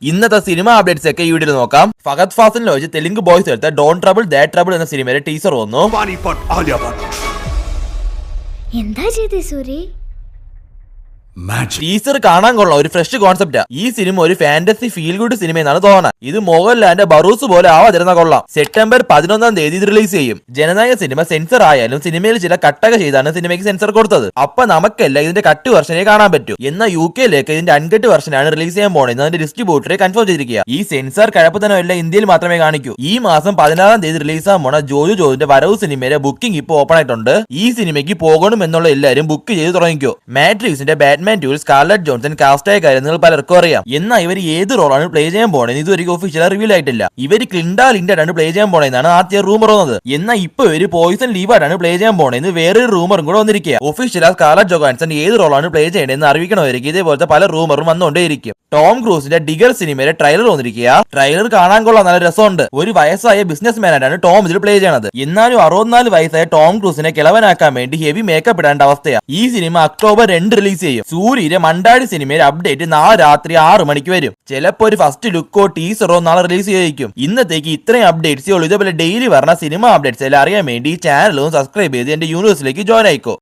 ഇന്നത്തെ cinema updates ഒക്കെ ഈ വീഡിയോയിൽ നോക്കാം. ഫഹദ് ഫാസിലിനെ വെച്ച് തെലുങ്ക് ബോയ്സ് എടുത്ത ഡോൺ ട്രബിൾ ദാറ്റ് ട്രബിൾ എന്ന സിനിമയുടെ ടീസർ വന്നു. എന്താ ചെയ്തേ സൂരി? ടീസർ കാണാൻ കൊള്ളാം, ഒരു ഫ്രഷ് കോൺസെപ്റ്റാ. ഈ സിനിമ ഒരു ഫാന്റസി ഫീൽ ഗുഡ് സിനിമ എന്നാണ് തോന്നുന്നത്. ഇത് മോഹൻലാലിന്റെ ബറൂസ് പോലെ ആവാതിരുന്ന കൊള്ളാം. സെപ്റ്റംബർ 11 ഇത് റിലീസ് ചെയ്യും. ജനനായക സിനിമ സെൻസർ ആയാലും സിനിമയിൽ ചില കട്ടക ചെയ്താണ് സിനിമയ്ക്ക് സെൻസർ കൊടുത്തത്. അപ്പൊ നമുക്കല്ല ഇതിന്റെ കട്ട് വെർഷനെ കാണാൻ പറ്റൂ. എന്നാൽ UK-ലേക്ക് ഇതിന്റെ അൺകട്ട് വെർഷനാണ് റിലീസ് ചെയ്യാൻ പോണെന്ന് അതിന്റെ ഡിസ്ട്രിബ്യൂട്ടറെ കൺഫേം ചെയ്തിരിക്കുക. ഈ സെൻസർ കഴപ്പത്തനമല്ല ഇന്ത്യയിൽ മാത്രമേ കാണിക്കൂ. ഈ മാസം 16 റിലീസാകാൻ പോണ ജോജു ജോജിന്റെ വരവ് സിനിമയുടെ ബുക്കിംഗ് ഇപ്പോൾ ഓപ്പൺ ആയിട്ടുണ്ട്. ഈ സിനിമയ്ക്ക് പോകണം എന്നുള്ള എല്ലാവരും ബുക്ക് ചെയ്ത് തുടങ്ങിക്കോ. മാട്രിക്സിന്റെ ബാറ്റ്മാൻ സ്കാർലറ്റ് ജോൺസൺ കാസ്റ്റായ കാര്യം നിങ്ങൾ പലർക്കും അറിയാം. എന്നാൽ ഇവർ ഏത് റോളാണ് പ്ലേ ചെയ്യാൻ പോണെന്ന് ഇതുവരെയും ഒഫീഷ്യൽ റിവീൽ ആയിട്ടില്ല. ഇവർ ക്ലിൻഡാൽ ഇന്ത്യയാണ് പ്ലേ ചെയ്യാൻ പോണെന്നാണ് ആദ്യ റൂമർ വന്നത്. എന്നാൽ ഇപ്പൊ ഇവര് പോയിസൺ ലീവായിട്ടാണ് പ്ലേ ചെയ്യാൻ പോണെന്ന് വേറൊരു റൂമറും കൂടെ വന്നിരിക്കുക. ഒഫീഷ്യൽ സ്കാർലറ്റ് ജോഹാൻസൺ ഏത് റോളാണ് പ്ലേ ചെയ്യേണ്ടതെന്ന് അറിയിക്കണമായിരിക്കും. ഇതേപോലത്തെ പല റൂമറും വന്നുകൊണ്ടേയിരിക്കും. ടോം ക്രൂസിന്റെ ഡിഗർ സിനിമയുടെ ട്രെയിലർ വന്നിരിക്കുക. ട്രെയിലർ കാണാൻ കൊള്ളാൻ നല്ല രസമുണ്ട്. ഒരു വയസ്സായ ബിസിനസ് മാനായിട്ടാണ് ടോം ഇതിൽ പ്ലേ ചെയ്യണത്. എന്നാലും 64 വയസ്സായ ടോം ക്രൂസിനെ കിളവനാക്കാൻ വേണ്ടി ഹെവി മേക്കപ്പ് ഇടേണ്ട അവസ്ഥയാണ്. ഈ സിനിമ October 2 റിലീസ് ചെയ്യും. സൂര്യയുടെ മണ്ടാടി സിനിമയുടെ അപ്ഡേറ്റ് നാളെ രാത്രി 6 മണിക്ക് വരും. ചിലപ്പോ ഒരു ഫസ്റ്റ് ലുക്കോ ടീസറോ നാളെ റിലീസ് ചെയ്തിരിക്കും. ഇന്നത്തേക്ക് ഇത്രയും അപ്ഡേറ്റ്സ് ഉള്ളൂ. ഇതേപോലെ ഡെയിലി പറഞ്ഞ സിനിമ അപ്ഡേറ്റ്സ് എല്ലാം അറിയാൻ വേണ്ടി ചാനലും സബ്സ്ക്രൈബ് ചെയ്ത് എന്റെ യൂണിവേഴ്സിലേക്ക് ജോയിൻ ആയിക്കോ.